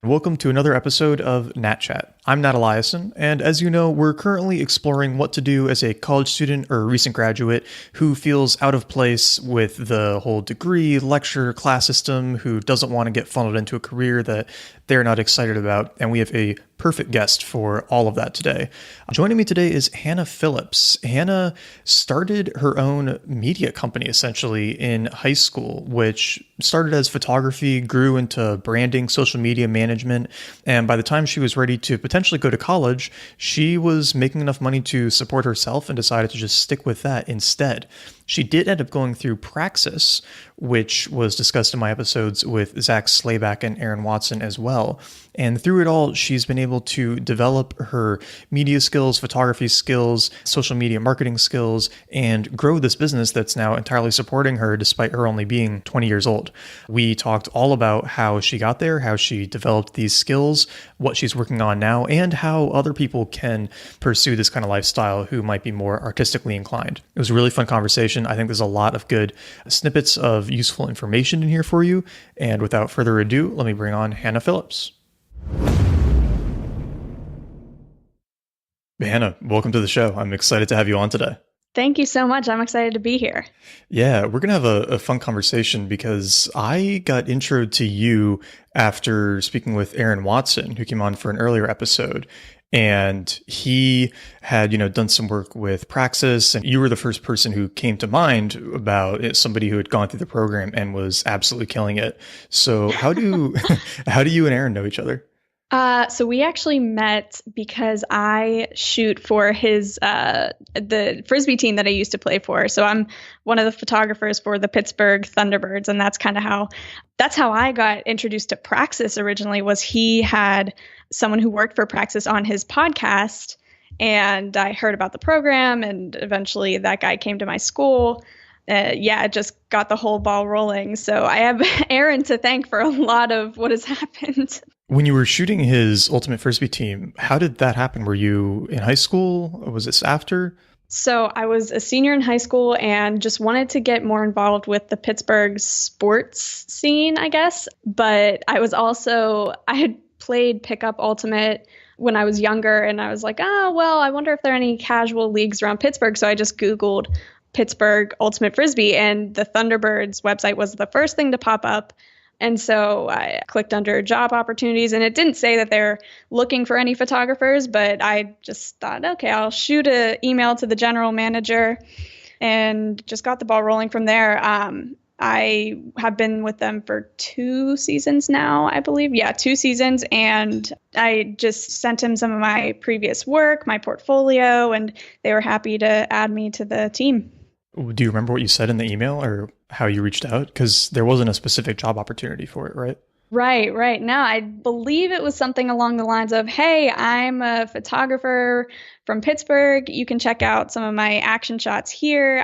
Welcome to another episode of Nat Chat. I'm Nat Eliason, and as you know, we're currently exploring what to do as a college student or a recent graduate who feels out of place with the whole degree, lecture, class system, who doesn't want to get funneled into a career that they're not excited about, and we have a perfect guest for all of that today. Joining me today is Hannah Phillips. Hannah started her own media company essentially in high school, which started as photography, grew into branding, social media management, and by the time she was ready to potentially go to college, she was making enough money to support herself and decided to just stick with that instead. She did end up going through Praxis, which was discussed in my episodes with Zak Slayback and Aaron Watson as well. And through it all, she's been able to develop her media skills, photography skills, social media marketing skills, and grow this business that's now entirely supporting her despite her only being 20 years old. We talked all about how she got there, how she developed these skills, what she's working on now, and how other people can pursue this kind of lifestyle who might be more artistically inclined. It was a really fun conversation. I think there's a lot of good snippets of useful information in here for you. And without further ado, let me bring on Hannah Phillips. Hannah, welcome to the show. I'm excited to have you on today. Thank you so much. I'm excited to be here. Yeah, we're going to have a fun conversation because I got intro to you after speaking with Aaron Watson, who came on for an earlier episode. And he had, done some work with Praxis, and you were the first person who came to mind about it, somebody who had gone through the program and was absolutely killing it. So how do you and Aaron know each other? So we actually met because I shoot for the frisbee team that I used to play for. So I'm one of the photographers for the Pittsburgh Thunderbirds, and that's how I got introduced to Praxis originally. Was he had someone who worked for Praxis on his podcast, and I heard about the program, and eventually that guy came to my school. It just got the whole ball rolling. So I have Aaron to thank for a lot of what has happened. When you were shooting his Ultimate Frisbee team, how did that happen? Were you in high school? Or was this after? So I was a senior in high school and just wanted to get more involved with the Pittsburgh sports scene, I guess. But I had played Pickup Ultimate when I was younger, and I was like, I wonder if there are any casual leagues around Pittsburgh. So I just Googled Pittsburgh Ultimate Frisbee, and the Thunderbirds website was the first thing to pop up. And so I clicked under job opportunities, and it didn't say that they're looking for any photographers, but I just thought, okay, I'll shoot an email to the general manager and just got the ball rolling from there. I have been with them for 2 seasons now, I believe. Yeah, 2 seasons. And I just sent him some of my previous work, my portfolio, and they were happy to add me to the team. Do you remember what you said in the email or how you reached out? Because there wasn't a specific job opportunity for it, right? Right. No, I believe it was something along the lines of, hey, I'm a photographer from Pittsburgh. You can check out some of my action shots here.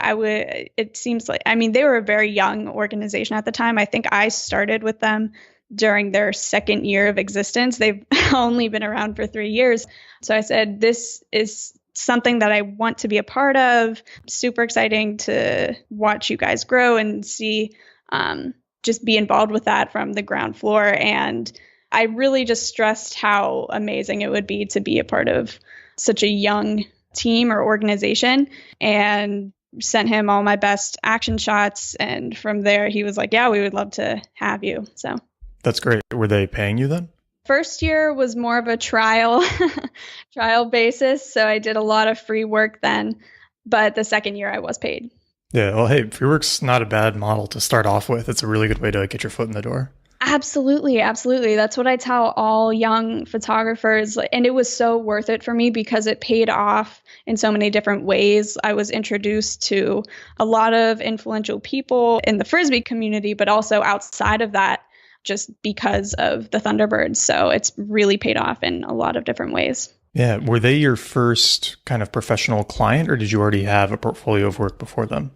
It seems like, they were a very young organization at the time. I think I started with them during their 2nd year of existence. They've only been around for 3 years. So I said, this is something that I want to be a part of. Super exciting to watch you guys grow and see, just be involved with that from the ground floor. And I really just stressed how amazing it would be to be a part of such a young team or organization, and sent him all my best action shots. And from there, he was like, yeah, we would love to have you. So that's great. Were they paying you then? First year was more of a trial basis. So I did a lot of free work then, but the 2nd year I was paid. Yeah. Well, hey, free work's not a bad model to start off with. It's a really good way to get your foot in the door. Absolutely. That's what I tell all young photographers. And it was so worth it for me because it paid off in so many different ways. I was introduced to a lot of influential people in the Frisbee community, but also outside of that, just because of the Thunderbirds. So it's really paid off in a lot of different ways. Yeah. Were they your first kind of professional client, or did you already have a portfolio of work before them?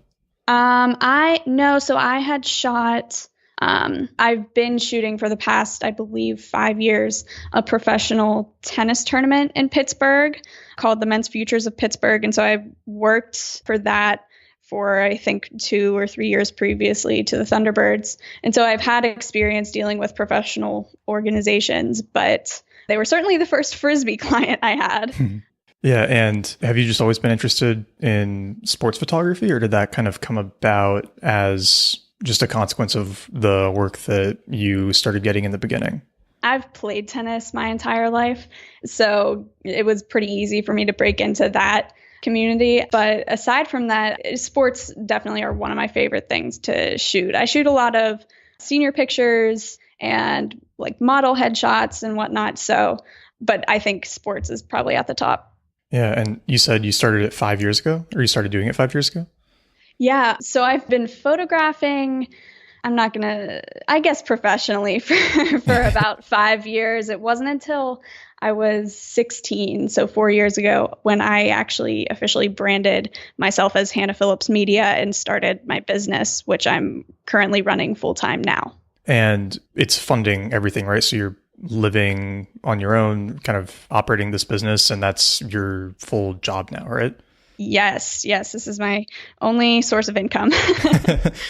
So I had shot, I've been shooting for the past, I believe, 5 years, a professional tennis tournament in Pittsburgh called the Men's Futures of Pittsburgh. And so I worked for that for, I think, 2 or 3 years previously to the Thunderbirds. And so I've had experience dealing with professional organizations, but they were certainly the first frisbee client I had. Yeah. And have you just always been interested in sports photography, or did that kind of come about as just a consequence of the work that you started getting in the beginning? I've played tennis my entire life, so it was pretty easy for me to break into that community. But aside from that, sports definitely are one of my favorite things to shoot. I shoot a lot of senior pictures and like model headshots and whatnot. So, but I think sports is probably at the top. Yeah. And you said you started it 5 years ago, or you started doing it 5 years ago? Yeah. So I've been photographing, I guess professionally for about 5 years. It wasn't until I was 16, so 4 years ago, when I actually officially branded myself as Hannah Phillips Media and started my business, which I'm currently running full time now. And it's funding everything, right? So you're living on your own, kind of operating this business, and that's your full job now, right? Yes. This is my only source of income.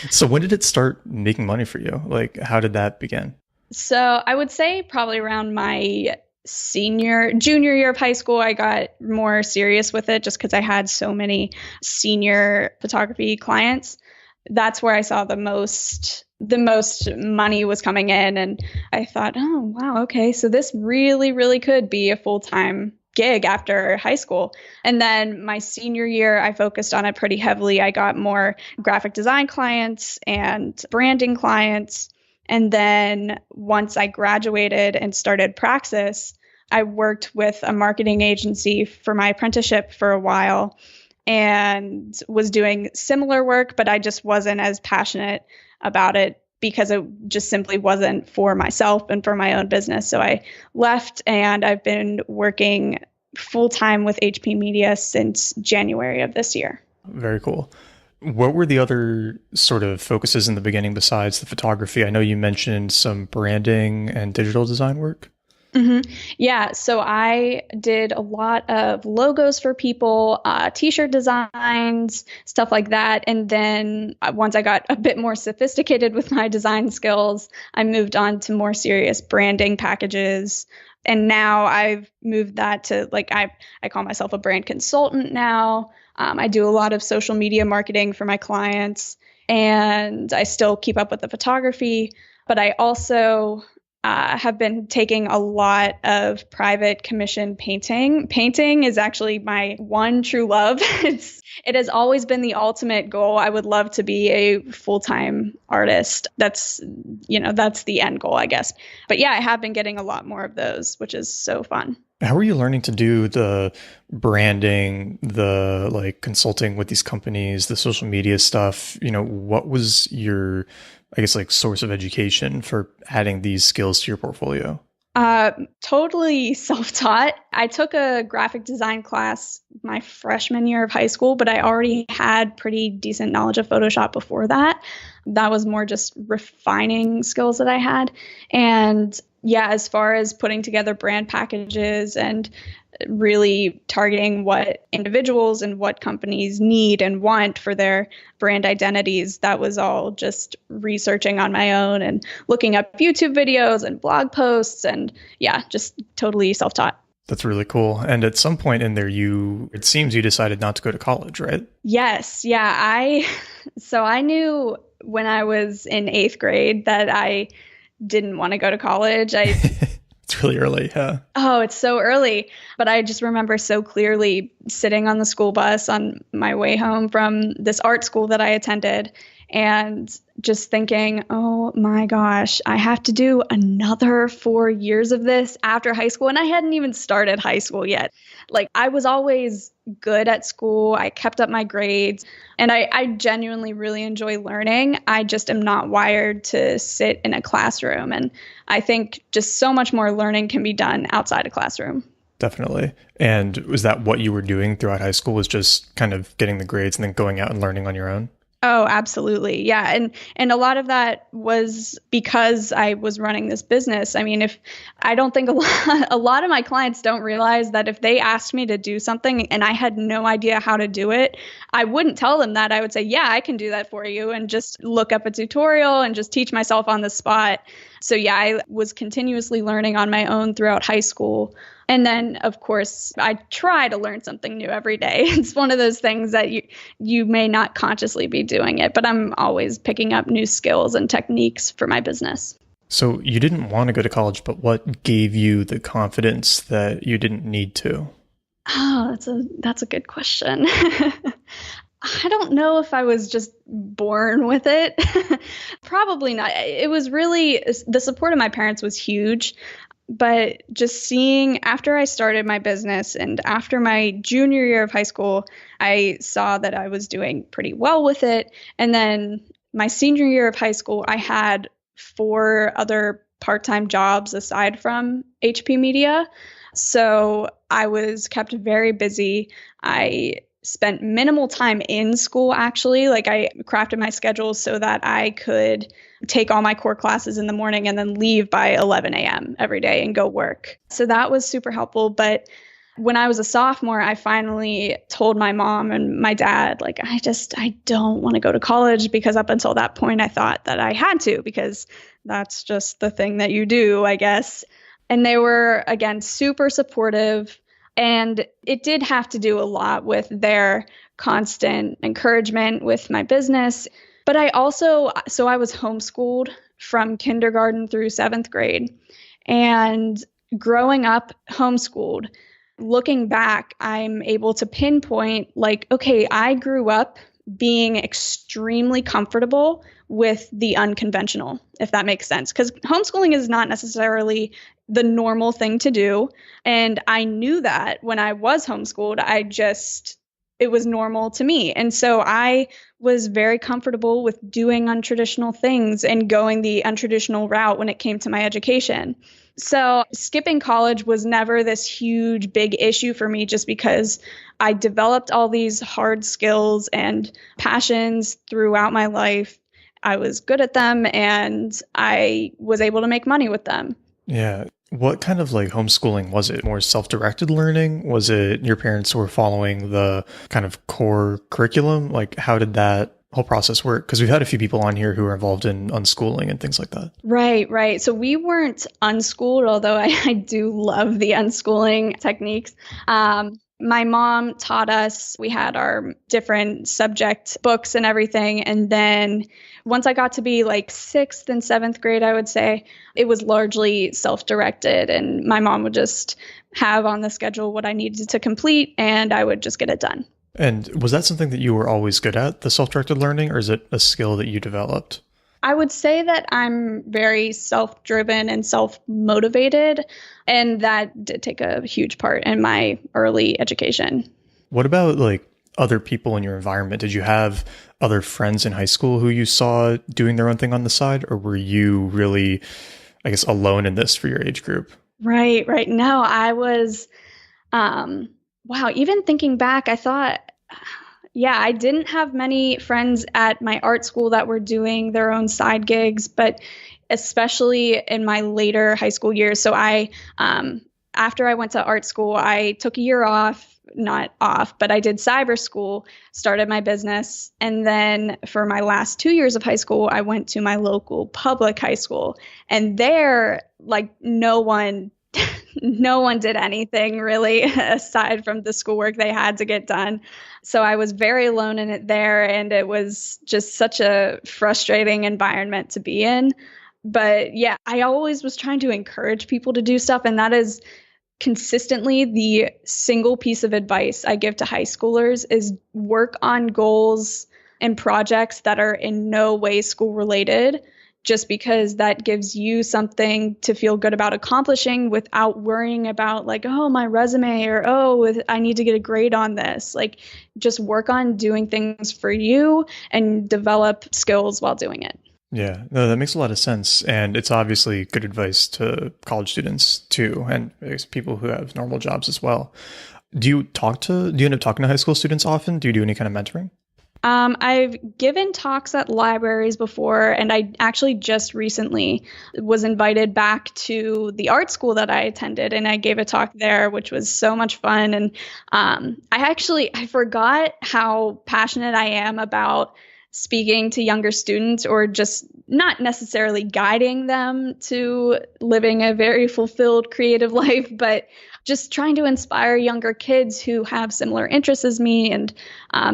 So when did it start making money for you? Like, how did that begin? So I would say probably around my junior year of high school, I got more serious with it just because I had so many senior photography clients. That's where I saw the most money was coming in. And I thought, oh, wow, okay, so this really, really could be a full-time gig after high school. And then my senior year, I focused on it pretty heavily. I got more graphic design clients and branding clients. And then once I graduated and started Praxis, I worked with a marketing agency for my apprenticeship for a while and was doing similar work, but I just wasn't as passionate about it because it just simply wasn't for myself and for my own business. So I left, and I've been working full-time with HP Media since January of this year. Very cool. What were the other sort of focuses in the beginning besides the photography? I know you mentioned some branding and digital design work. Mm-hmm. Yeah, so I did a lot of logos for people, t-shirt designs, stuff like that. And then once I got a bit more sophisticated with my design skills, I moved on to more serious branding packages. And now I've moved that to I call myself a brand consultant now. I do a lot of social media marketing for my clients, and I still keep up with the photography, but I also have been taking a lot of private commission painting. Painting is actually my one true love. It has always been the ultimate goal. I would love to be a full-time artist. That's the end goal, I guess. But yeah, I have been getting a lot more of those, which is so fun. How are you learning to do the branding, the consulting with these companies, the social media stuff? What was your, I guess, source of education for adding these skills to your portfolio? Totally self-taught. I took a graphic design class my freshman year of high school, but I already had pretty decent knowledge of Photoshop before that. That was more just refining skills that I had. And yeah, as far as putting together brand packages and really targeting what individuals and what companies need and want for their brand identities, that was all just researching on my own and looking up YouTube videos and blog posts, and yeah, just totally self-taught. That's really cool. And at some point in there, it seems you decided not to go to college, right? Yes. Yeah. So I knew when I was in 8th grade that I didn't want to go to college. It's really early, huh? Oh, it's so early. But I just remember so clearly sitting on the school bus on my way home from this art school that I attended and just thinking, oh my gosh, I have to do another 4 years of this after high school. And I hadn't even started high school yet. I was always good at school. I kept up my grades, and I genuinely really enjoy learning. I just am not wired to sit in a classroom. And I think just so much more learning can be done outside a classroom. Definitely. And was that what you were doing throughout high school, was just kind of getting the grades and then going out and learning on your own? Oh, absolutely. Yeah. And a lot of that was because I was running this business. I mean, if I don't think a lot of my clients don't realize that if they asked me to do something and I had no idea how to do it, I wouldn't tell them that. I would say, yeah, I can do that for you, and just look up a tutorial and just teach myself on the spot. So yeah, I was continuously learning on my own throughout high school. And then, of course, I try to learn something new every day. It's one of those things that you may not consciously be doing it, but I'm always picking up new skills and techniques for my business. So you didn't want to go to college, but what gave you the confidence that you didn't need to? Oh, that's a good question. I don't know if I was just born with it. Probably not. It was really, the support of my parents was huge. But just seeing, after I started my business and after my junior year of high school, I saw that I was doing pretty well with it. And then my senior year of high school, I had 4 other part-time jobs aside from HP Media. So I was kept very busy. I spent minimal time in school, actually. Like, I crafted my schedule so that I could take all my core classes in the morning and then leave by 11 a.m. every day and go work. So that was super helpful. But when I was a sophomore, I finally told my mom and my dad, like, I don't want to go to college, because up until that point, I thought that I had to, because that's just the thing that you do, I guess. And they were, again, super supportive. And it did have to do a lot with their constant encouragement with my business. But I was homeschooled from kindergarten through 7th grade. And growing up homeschooled, looking back, I'm able to pinpoint, like, okay, I grew up being extremely comfortable with the unconventional, if that makes sense. Because homeschooling is not necessarily the normal thing to do. And I knew that when I was homeschooled, it was normal to me. And so I was very comfortable with doing untraditional things and going the untraditional route when it came to my education. So skipping college was never this huge, big issue for me, just because I developed all these hard skills and passions throughout my life. I was good at them and I was able to make money with them. Yeah. What kind of like homeschooling was it? More self-directed learning? Was it your parents were following the kind of core curriculum? Like, how did that whole process work? Because we've had a few people on here who are involved in unschooling and things like that. Right. So we weren't unschooled, although I do love the unschooling techniques. My mom taught us. We had our different subject books and everything. And then once I got to be like 6th and 7th grade, I would say, it was largely self-directed. And my mom would just have on the schedule what I needed to complete, and I would just get it done. And was that something that you were always good at, the self-directed learning, or is it a skill that you developed? I would say that I'm very self-driven and self-motivated, and that did take a huge part in my early education. What about like other people in your environment? Did you have other friends in high school who you saw doing their own thing on the side, or were you really, I guess, alone in this for your age group? Right. No, I was, wow, even thinking back, I thought, yeah, I didn't have many friends at my art school that were doing their own side gigs, but especially in my later high school years. So after I went to art school, I took a year off, not off, but I did cyber school, started my business. And then for my last 2 years of high school, I went to my local public high school. And there, like, no one did anything really aside from the schoolwork they had to get done. So I was very alone in it there, and it was just such a frustrating environment to be in. But yeah, I always was trying to encourage people to do stuff, and that is consistently the single piece of advice I give to high schoolers is work on goals and projects that are in no way school related, just because that gives you something to feel good about accomplishing without worrying about like, oh, my resume, or, oh, I need to get a grade on this. Like, just work on doing things for you and develop skills while doing it. Yeah, no, that makes a lot of sense. And it's obviously good advice to college students too, and I guess people who have normal jobs as well. Do you end up talking to high school students often? Do you do any kind of mentoring? I've given talks at libraries before, and I actually just recently was invited back to the art school that I attended, and I gave a talk there, which was so much fun. And I forgot how passionate I am about speaking to younger students, or just not necessarily guiding them to living a very fulfilled creative life, but just trying to inspire younger kids who have similar interests as me. And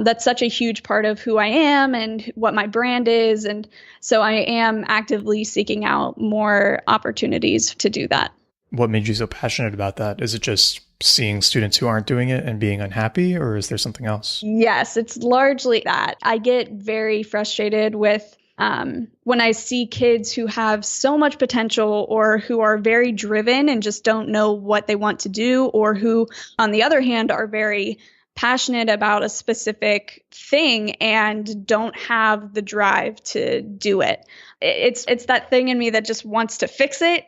that's such a huge part of who I am and what my brand is. And so I am actively seeking out more opportunities to do that. What made you so passionate about that? Is it just seeing students who aren't doing it and being unhappy, or is there something else? Yes, it's largely that. I get very frustrated with when I see kids who have so much potential, or who are very driven and just don't know what they want to do, or who, on the other hand, are very passionate about a specific thing and don't have the drive to do it. It's that thing in me that just wants to fix it.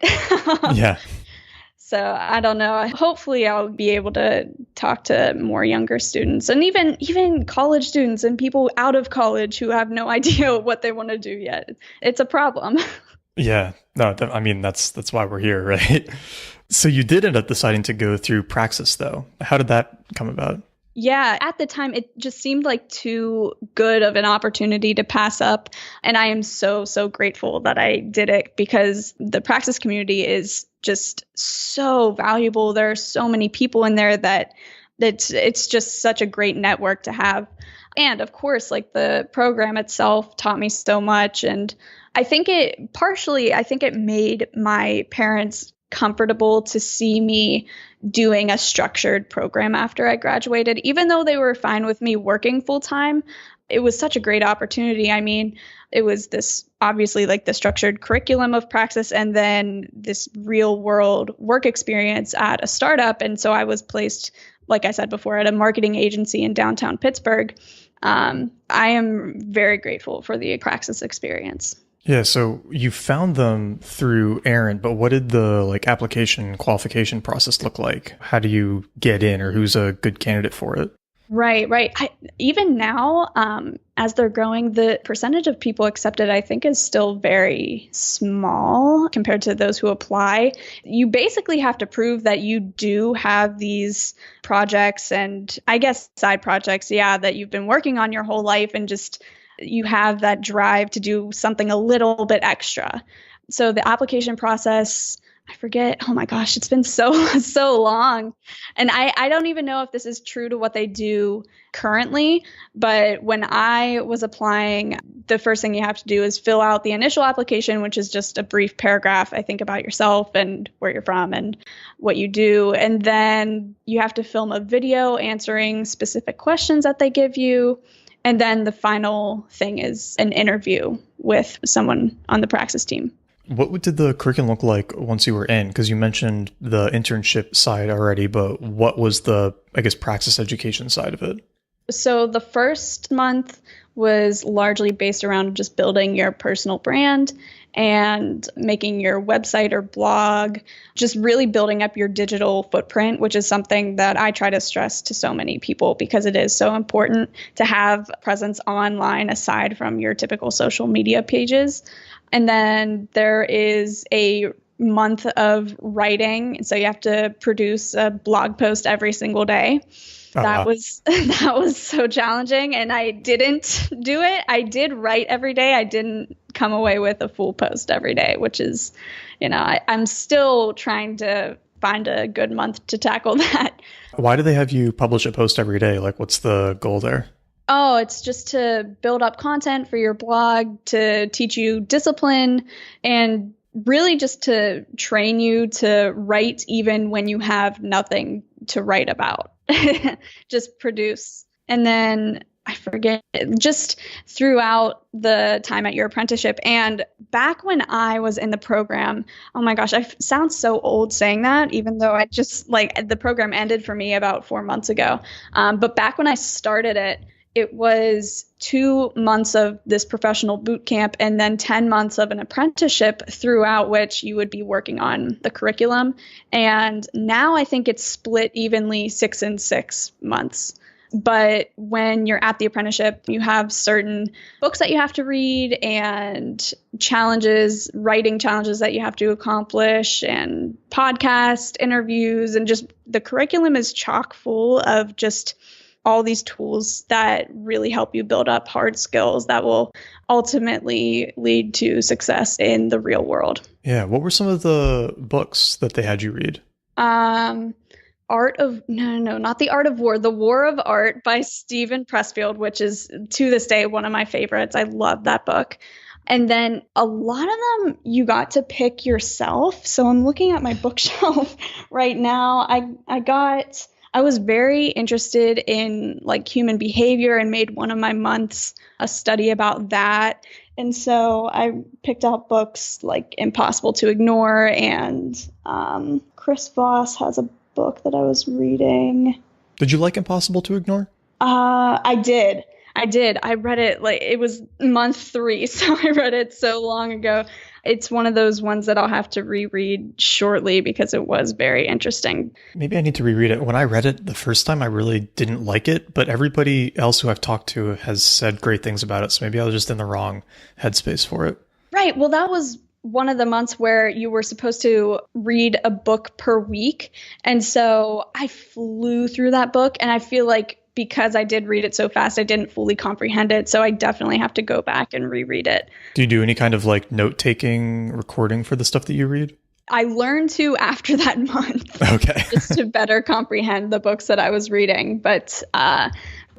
Yeah. So I don't know. Hopefully I'll be able to talk to more younger students, and even college students and people out of college who have no idea what they want to do yet. It's a problem. Yeah. No, I mean, that's why we're here, right? So you did end up deciding to go through Praxis, though. How did that come about? Yeah, at the time, it just seemed like too good of an opportunity to pass up. And I am so, so grateful that I did it, because the Praxis community is just so valuable. There are so many people in there that it's just such a great network to have. And of course, like, the program itself taught me so much. And I think it made my parents comfortable to see me doing a structured program after I graduated. Even though they were fine with me working full time, it was such a great opportunity. I mean, it was this, obviously, like, the structured curriculum of Praxis, and then this real world work experience at a startup. And so I was placed, like I said before, at a marketing agency in downtown Pittsburgh. I am very grateful for the Praxis experience. Yeah, so you found them through Aaron, but what did the application qualification process look like? How do you get in, or who's a good candidate for it? Right. Even now, as they're growing, the percentage of people accepted, I think, is still very small compared to those who apply. You basically have to prove that you do have these projects and, I guess, side projects, that you've been working on your whole life, and just you have that drive to do something a little bit extra. So the application process, I forget, oh my gosh, it's been so long. And I don't even know if this is true to what they do currently, but when I was applying, the first thing you have to do is fill out the initial application, which is just a brief paragraph, I think, about yourself and where you're from and what you do. And then you have to film a video answering specific questions that they give you. And then the final thing is an interview with someone on the Praxis team. What did the curriculum look like once you were in? Because you mentioned the internship side already, but what was the, Praxis education side of it? So the first month was largely based around just building your personal brand and making your website or blog, just really building up your digital footprint, which is something that I try to stress to so many people, because it is so important to have presence online aside from your typical social media pages. And then there is a month of writing. So you have to produce a blog post every single day. That was so challenging, and I didn't do it. I did write every day. I didn't come away with a full post every day, which is, I'm still trying to find a good month to tackle that. Why do they have you publish a post every day? What's the goal there? Oh, it's just to build up content for your blog, to teach you discipline, and really just to train you to write even when you have nothing to write about. Just produce. And then I forget, just throughout the time at your apprenticeship and back when I was in the program, oh my gosh, I sound so old saying that, even though I just the program ended for me about 4 months ago. But back when I started it, it was 2 months of this professional boot camp and then 10 months of an apprenticeship, throughout which you would be working on the curriculum. And now I think it's split evenly 6 and 6 months. But when you're at the apprenticeship, you have certain books that you have to read and challenges, writing challenges that you have to accomplish, and podcast interviews, and just the curriculum is chock full of just all these tools that really help you build up hard skills that will ultimately lead to success in the real world. Yeah. What were some of the books that they had you read? Not The Art of War, The War of Art by Stephen Pressfield, which is to this day one of my favorites. I love that book. And then a lot of them you got to pick yourself. So I'm looking at my bookshelf right now. I was very interested in like human behavior and made one of my months a study about that. And so I picked out books like Impossible to Ignore, and Chris Voss has a book that I was reading. Did you like Impossible to Ignore? I did. I read it like it was month 3, so I read it so long ago. It's one of those ones that I'll have to reread shortly because it was very interesting. Maybe I need to reread it. When I read it the first time, I really didn't like it, but everybody else who I've talked to has said great things about it, so maybe I was just in the wrong headspace for it. Right. Well, that was one of the months where you were supposed to read a book per week. And so I flew through that book, and I feel like because I did read it so fast, I didn't fully comprehend it. So I definitely have to go back and reread it. Do you do any kind of like note-taking recording for the stuff that you read? I learned to after that month. Okay. Just to better comprehend the books that I was reading. But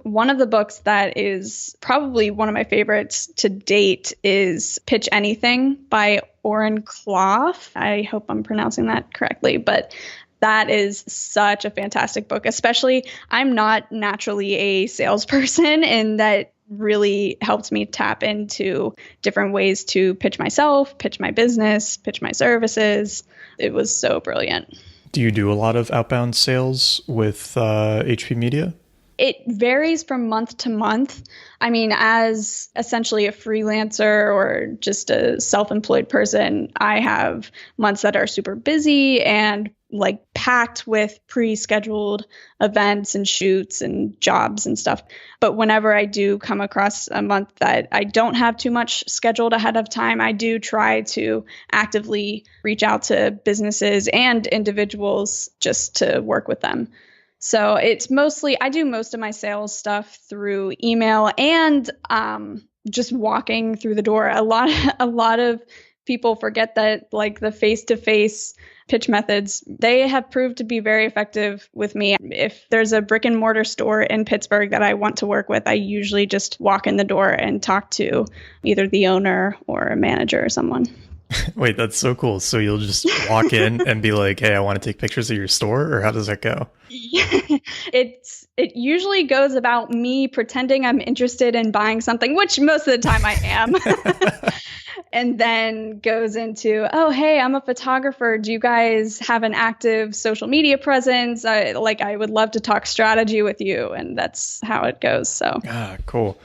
one of the books that is probably one of my favorites to date is Pitch Anything by Oren Klaff. I hope I'm pronouncing that correctly, but that is such a fantastic book. Especially, I'm not naturally a salesperson, and that really helped me tap into different ways to pitch myself, pitch my business, pitch my services. It was so brilliant. Do you do a lot of outbound sales with HP Media? It varies from month to month. I mean, as essentially a freelancer or just a self-employed person, I have months that are super busy and like packed with pre-scheduled events and shoots and jobs and stuff. But whenever I do come across a month that I don't have too much scheduled ahead of time, I do try to actively reach out to businesses and individuals just to work with them. So it's mostly, I do most of my sales stuff through email and just walking through the door. A lot of people forget that like the face-to-face pitch methods, they have proved to be very effective with me. If there's a brick and mortar store in Pittsburgh that I want to work with, I usually just walk in the door and talk to either the owner or a manager or someone. Wait, that's so cool. So you'll just walk in and be like, hey, I want to take pictures of your store, or how does that go? It usually goes about me pretending I'm interested in buying something, which most of the time I am. And then goes into, oh, hey, I'm a photographer. Do you guys have an active social media presence? I would love to talk strategy with you. And that's how it goes. So cool.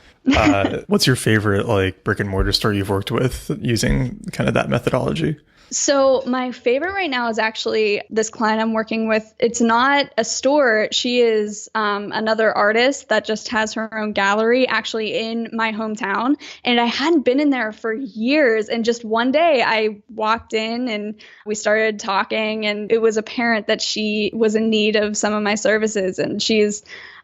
What's your favorite like brick and mortar store you've worked with using kind of that methodology? So my favorite right now is actually this client I'm working with. It's not a store. She is another artist that just has her own gallery actually in my hometown. And I hadn't been in there for years. And just one day I walked in and we started talking, and it was apparent that she was in need of some of my services. And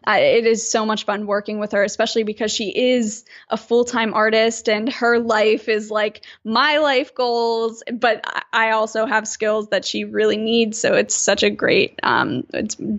it is so much fun working with her, especially because she is a full-time artist and her life is like my life goals, but I also have skills that she really needs. So it's such a great,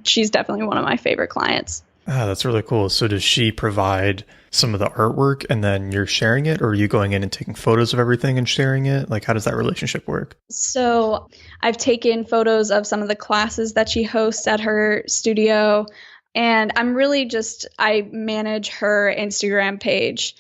she's definitely one of my favorite clients. That's really cool. So does she provide some of the artwork and then you're sharing it, or are you going in and taking photos of everything and sharing it? Like, how does that relationship work? So I've taken photos of some of the classes that she hosts at her studio. And I'm really I manage her Instagram page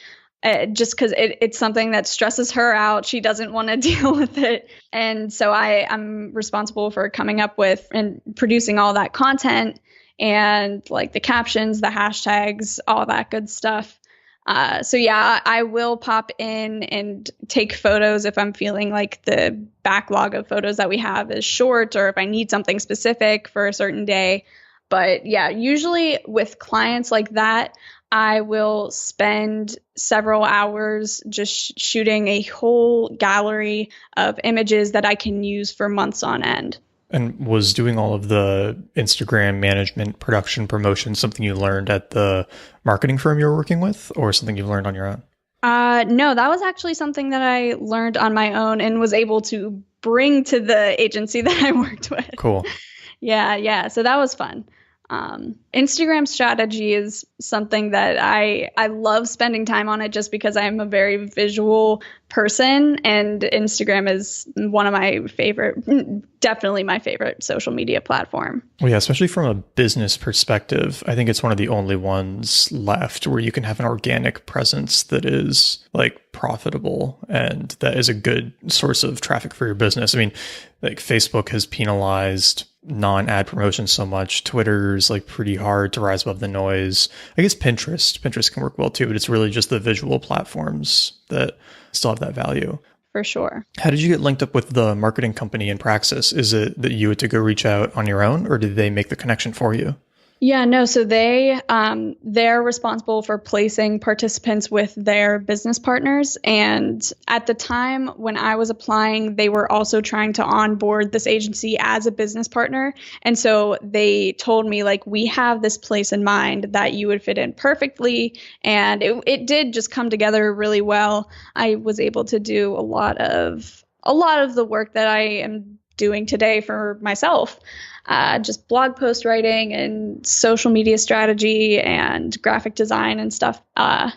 just because it's something that stresses her out. She doesn't want to deal with it. And so I'm responsible for coming up with and producing all that content and like the captions, the hashtags, all that good stuff. So yeah, I will pop in and take photos if I'm feeling like the backlog of photos that we have is short, or if I need something specific for a certain day. But yeah, usually with clients like that, I will spend several hours just shooting a whole gallery of images that I can use for months on end. And was doing all of the Instagram management, production, promotion something you learned at the marketing firm you were working with, or something you've learned on your own? No, that was actually something that I learned on my own and was able to bring to the agency that I worked with. Cool. Yeah. So that was fun. Instagram strategy is something that I love spending time on it just because I'm a very visual person, and Instagram is one of my definitely my favorite social media platform. Well, yeah, especially from a business perspective, I think it's one of the only ones left where you can have an organic presence that is like profitable and that is a good source of traffic for your business. I mean, like Facebook has penalized non-ad promotion so much. Twitter's like pretty hard to rise above the noise. I guess Pinterest can work well too, but it's really just the visual platforms that still have that value. For sure. How did you get linked up with the marketing company in Praxis? Is it that you had to go reach out on your own, or did they make the connection for you? Yeah, no. So they're responsible for placing participants with their business partners. And at the time when I was applying, they were also trying to onboard this agency as a business partner. And so they told me, like, we have this place in mind that you would fit in perfectly. And it did just come together really well. I was able to do a lot of the work that I am doing today for myself. Just blog post writing and social media strategy and graphic design and stuff.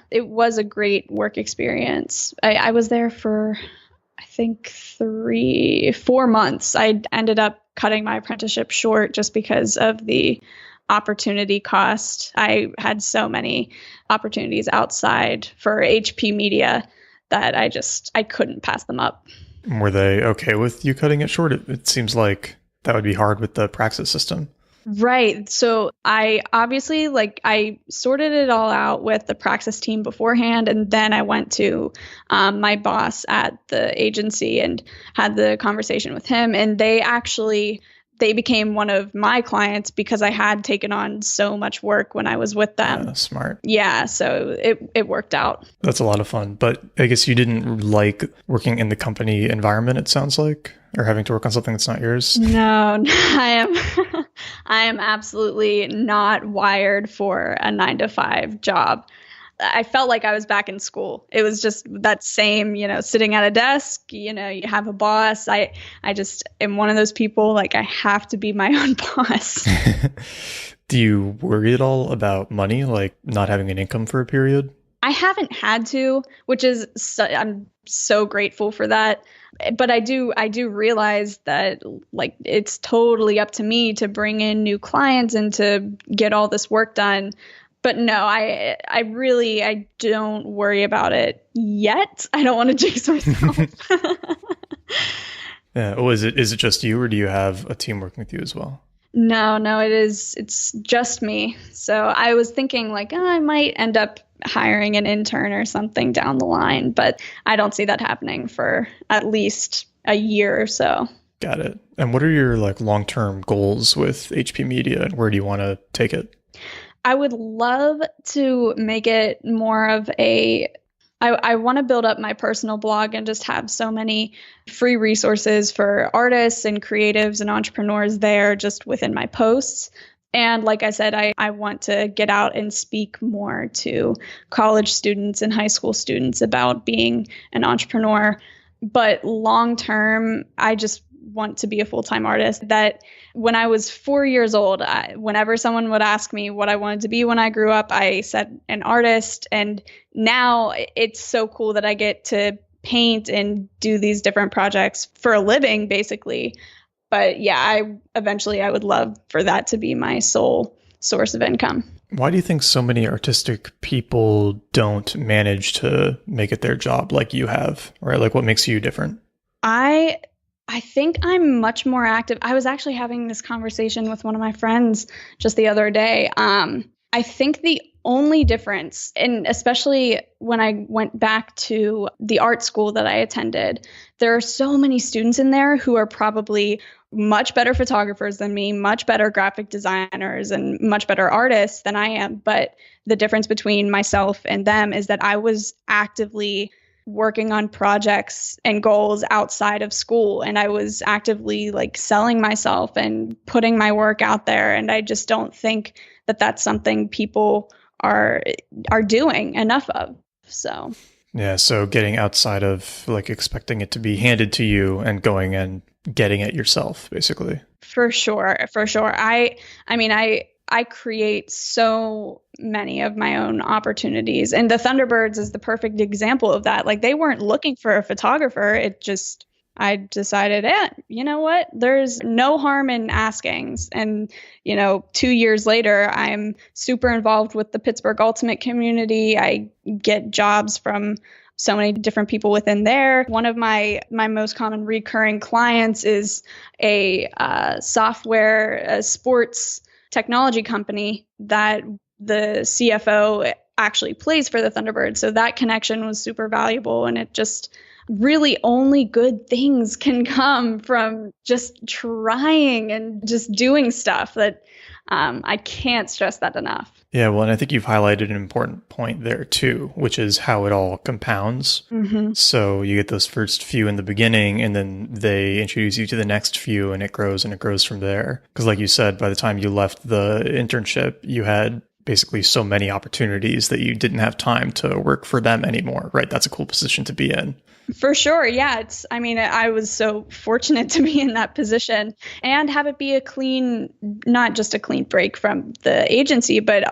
It was a great work experience. I was there for, I think, 4 months. I ended up cutting my apprenticeship short just because of the opportunity cost. I had so many opportunities outside for HP Media that I couldn't pass them up. Were they okay with you cutting it short? It seems like that would be hard with the Praxis system. Right. So I obviously, I sorted it all out with the Praxis team beforehand. And then I went to my boss at the agency and had the conversation with him. And they became one of my clients because I had taken on so much work when I was with them. Smart. Yeah. So it worked out. That's a lot of fun. But I guess you didn't like working in the company environment, it sounds like, or having to work on something that's not yours. No, I am absolutely not wired for a 9-to-5 job. I felt like I was back in school. It was just that same, sitting at a desk, you have a boss. I just am one of those people, like, I have to be my own boss. Do you worry at all about money, like not having an income for a period? I haven't had to, which is, I'm so grateful for that. But I do realize that, like, it's totally up to me to bring in new clients and to get all this work done. But no, I don't worry about it yet. I don't want to jinx myself. Yeah. Oh, is it just you, or do you have a team working with you as well? No, it's just me. So I was thinking, like, I might end up hiring an intern or something down the line, but I don't see that happening for at least a year or so. Got it. And what are your long-term goals with HP Media, and where do you want to take it? I would love to make it more of I want to build up my personal blog and just have so many free resources for artists and creatives and entrepreneurs there just within my posts. And like I said, I want to get out and speak more to college students and high school students about being an entrepreneur. But long term, I just want to be a full-time artist. That when I was 4 years old, whenever someone would ask me what I wanted to be when I grew up, I said an artist. And now it's so cool that I get to paint and do these different projects for a living, basically. But yeah, I would love for that to be my sole source of income. Why do you think so many artistic people don't manage to make it their job like you have? Or like, what makes you different? I think I'm much more active. I was actually having this conversation with one of my friends just the other day. I think the only difference, and especially when I went back to the art school that I attended, there are so many students in there who are probably much better photographers than me, much better graphic designers, and much better artists than I am. But the difference between myself and them is that I was actively working on projects and goals outside of school, and I was actively like selling myself and putting my work out there. And I just don't think that that's something people are doing enough of. So yeah, so getting outside of like expecting it to be handed to you and going and getting it yourself, basically. For sure. I mean, I create so many of my own opportunities, and the Thunderbirds is the perfect example of that. Like, they weren't looking for a photographer. I decided, you know what? There's no harm in asking. And, 2 years later, I'm super involved with the Pittsburgh Ultimate community. I get jobs from so many different people within there. One of my most common recurring clients is a sports technology company that the CFO actually plays for the Thunderbirds. So that connection was super valuable, and it just really only good things can come from just trying and just doing stuff. That I can't stress that enough. Yeah, well, and I think you've highlighted an important point there too, which is how it all compounds. Mm-hmm. So you get those first few in the beginning, and then they introduce you to the next few, and it grows from there. Because like you said, by the time you left the internship, you had basically so many opportunities that you didn't have time to work for them anymore, right? That's a cool position to be in. For sure. Yeah. I was so fortunate to be in that position and have it be not just a clean break from the agency, but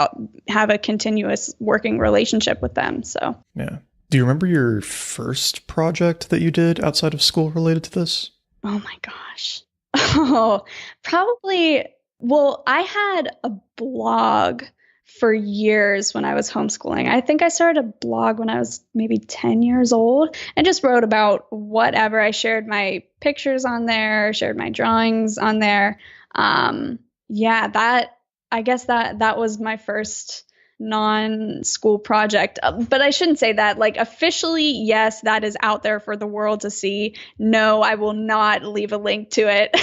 have a continuous working relationship with them. So, yeah. Do you remember your first project that you did outside of school related to this? Oh my gosh. Oh, probably. Well, I had a blog for years when I was homeschooling. I think I started a blog when I was maybe 10 years old and just wrote about whatever. I shared my pictures on there, shared my drawings on there. I guess that was my first non-school project. But I shouldn't say that. Like, officially, yes, that is out there for the world to see. No, I will not leave a link to it.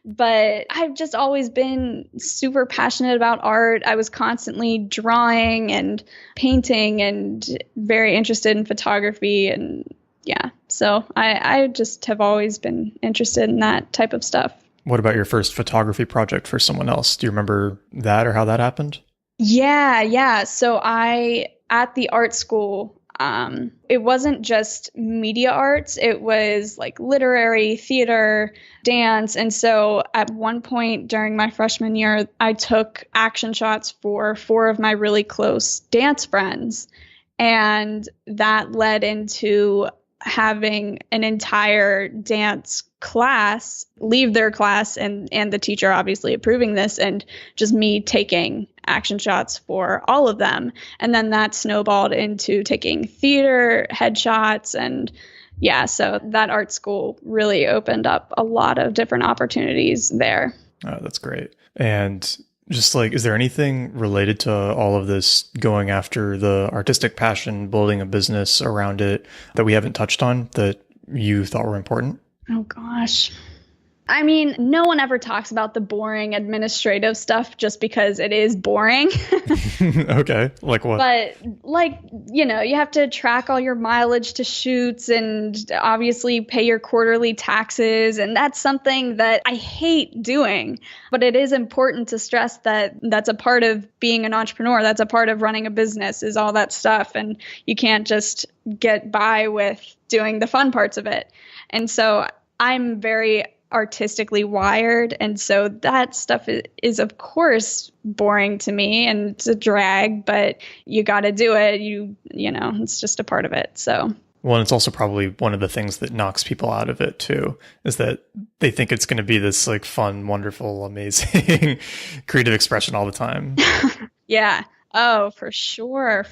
But I've just always been super passionate about art. I was constantly drawing and painting and very interested in photography. And yeah, so I just have always been interested in that type of stuff. What about your first photography project for someone else? Do you remember that or how that happened? Yeah. So at the art school, it wasn't just media arts. It was like literary, theater, dance. And so at one point during my freshman year, I took action shots for 4 of my really close dance friends. And that led into having an entire dance class leave their class and the teacher obviously approving this, and just me taking action shots for all of them. And then that snowballed into taking theater headshots. And yeah, so that art school really opened up a lot of different opportunities there. Oh, that's great. And just like, is there anything related to all of this going after the artistic passion, building a business around it that we haven't touched on that you thought were important? Oh, gosh. I mean, no one ever talks about the boring administrative stuff just because it is boring. Okay. Like what? But you have to track all your mileage to shoots and obviously pay your quarterly taxes. And that's something that I hate doing. But it is important to stress that that's a part of being an entrepreneur. That's a part of running a business, is all that stuff. And you can't just get by with doing the fun parts of it. And so I'm very artistically wired, and so that stuff is of course boring to me and it's a drag, but you got to do it. It's just a part of it. So, well, and it's also probably one of the things that knocks people out of it too, is that they think it's going to be this like fun, wonderful, amazing creative expression all the time. Yeah. Oh, for sure.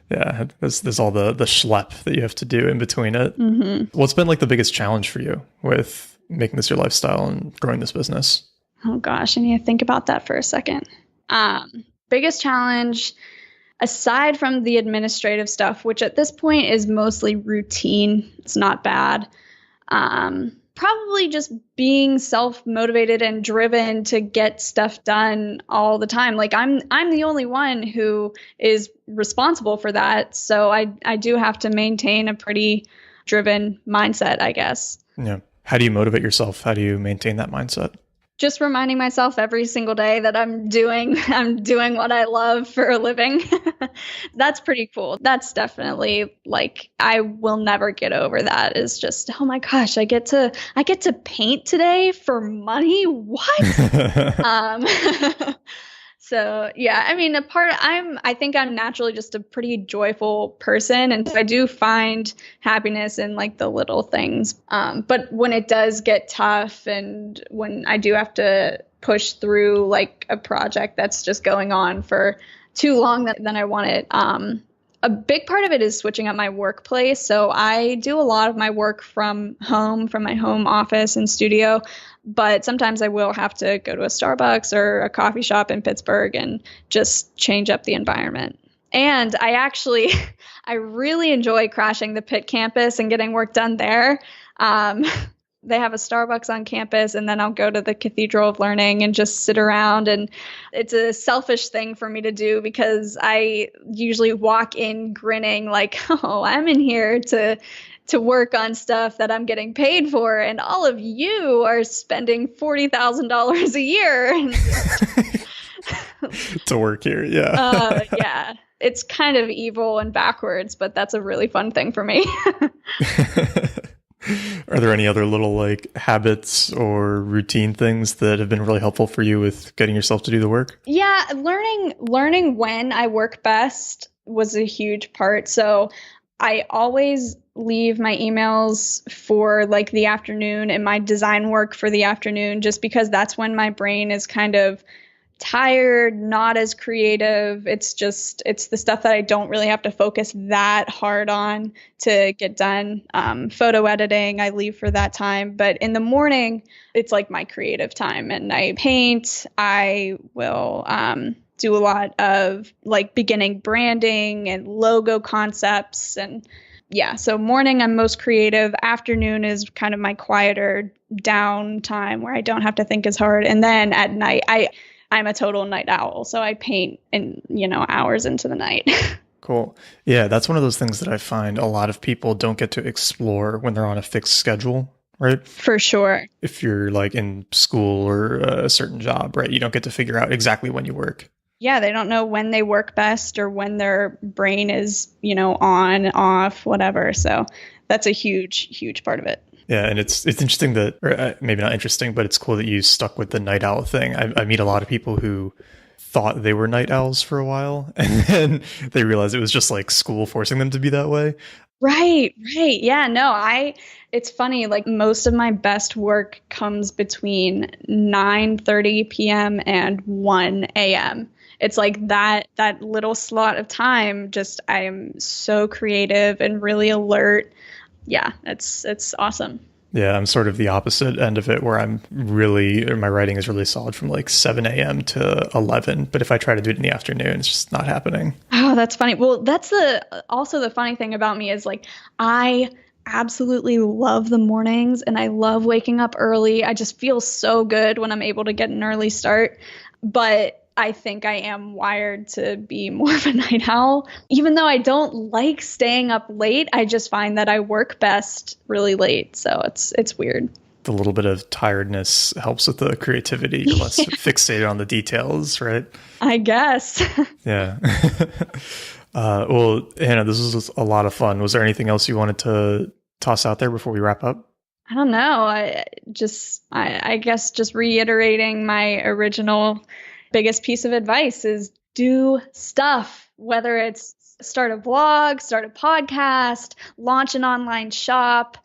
Yeah, there's all the schlep that you have to do in between it. Mm-hmm. What's been like the biggest challenge for you with making this your lifestyle and growing this business? Oh gosh, I need to think about that for a second. Biggest challenge, aside from the administrative stuff, which at this point is mostly routine, it's not bad. Probably just being self-motivated and driven to get stuff done all the time. Like I'm the only one who is responsible for that. So I do have to maintain a pretty driven mindset, I guess. Yeah. How do you motivate yourself? How do you maintain that mindset? Just reminding myself every single day that I'm doing what I love for a living. That's pretty cool. That's definitely like, I will never get over that. Is just, oh my gosh, I get to paint today for money. What? So yeah, I mean, I think I'm naturally just a pretty joyful person. And so I do find happiness in like the little things. But when it does get tough and when I do have to push through like a project that's just going on for too long than I want it, a big part of it is switching up my workplace. So I do a lot of my work from home, from my home office and studio. But sometimes I will have to go to a Starbucks or a coffee shop in Pittsburgh and just change up the environment. And I really enjoy crashing the Pitt campus and getting work done there. They have a Starbucks on campus, and then I'll go to the Cathedral of Learning and just sit around. And it's a selfish thing for me to do because I usually walk in grinning like, oh, I'm in here to work on stuff that I'm getting paid for, and all of you are spending $40,000 a year to work here. Yeah. Yeah. It's kind of evil and backwards, but that's a really fun thing for me. Are there any other little like habits or routine things that have been really helpful for you with getting yourself to do the work? Yeah. Learning when I work best was a huge part. So I always leave my emails for like the afternoon and my design work for the afternoon, just because that's when my brain is kind of tired, not as creative. It's the stuff that I don't really have to focus that hard on to get done. Photo editing, I leave for that time. But in the morning, it's like my creative time, and I paint. I will do a lot of like beginning branding and logo concepts. And yeah, so morning I'm most creative. Afternoon is kind of my quieter down time where I don't have to think as hard. And then at night, I'm a total night owl. So I paint in, hours into the night. Cool. Yeah, that's one of those things that I find a lot of people don't get to explore when they're on a fixed schedule, right? For sure. If you're like in school or a certain job, right? You don't get to figure out exactly when you work. Yeah, they don't know when they work best or when their brain is, on, off, whatever. So that's a huge, huge part of it. Yeah, and it's interesting that, or maybe not interesting, but it's cool that you stuck with the night owl thing. I meet a lot of people who thought they were night owls for a while, and then they realized it was just like school forcing them to be that way. Right. Yeah, no, it's funny, like most of my best work comes between 9:30 p.m. and 1 a.m. It's like that little slot of time, just I am so creative and really alert. Yeah, it's awesome. Yeah, I'm sort of the opposite end of it, where my writing is really solid from like 7 a.m. to 11. But if I try to do it in the afternoon, it's just not happening. Oh, that's funny. Well, that's also the funny thing about me is like, I absolutely love the mornings and I love waking up early. I just feel so good when I'm able to get an early start. But I think I am wired to be more of a night owl. Even though I don't like staying up late, I just find that I work best really late. So it's weird. The little bit of tiredness helps with the creativity. You're less fixated on the details, right? I guess. Yeah. Well, Hannah, this was a lot of fun. Was there anything else you wanted to toss out there before we wrap up? I don't know. I guess just reiterating my original biggest piece of advice is do stuff, whether it's start a blog, start a podcast, launch an online shop,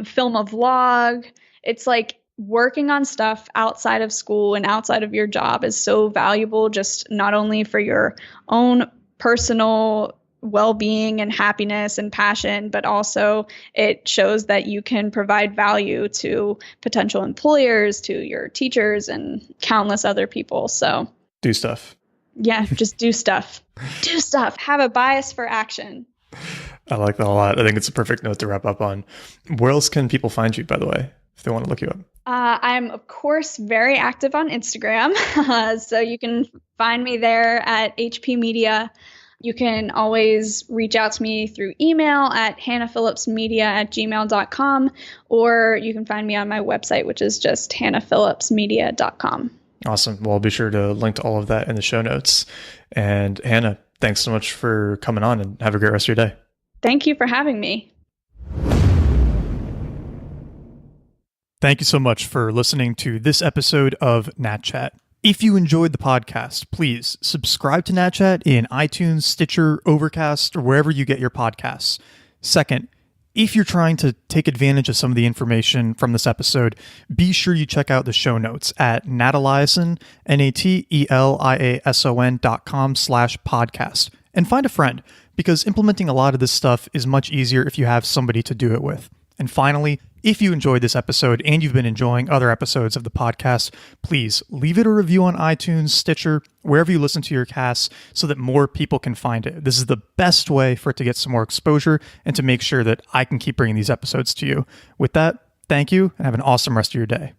film a vlog. It's like working on stuff outside of school and outside of your job is so valuable, just not only for your own personal well-being and happiness and passion, but also it shows that you can provide value to potential employers, to your teachers, and countless other people. So do stuff. Yeah, just do stuff. Do stuff. Have a bias for action. I like that a lot. I think it's a perfect note to wrap up on. Where else can people find you, by the way, if they want to look you up? I'm, of course, very active on Instagram. So you can find me there at HP Media. You can always reach out to me through email at hannahphillipsmedia@gmail.com, or you can find me on my website, which is just hannahphillipsmedia.com. Awesome. Well, I'll be sure to link to all of that in the show notes. And Hannah, thanks so much for coming on, and have a great rest of your day. Thank you for having me. Thank you so much for listening to this episode of Nat Chat. If you enjoyed the podcast, please subscribe to Nat Chat in iTunes, Stitcher, Overcast, or wherever you get your podcasts. Second, if you're trying to take advantage of some of the information from this episode, be sure you check out the show notes at nateliason, nateliason.com/podcast, and find a friend, because implementing a lot of this stuff is much easier if you have somebody to do it with. And finally, if you enjoyed this episode and you've been enjoying other episodes of the podcast, please leave it a review on iTunes, Stitcher, wherever you listen to your casts, so that more people can find it. This is the best way for it to get some more exposure and to make sure that I can keep bringing these episodes to you. With that, thank you and have an awesome rest of your day.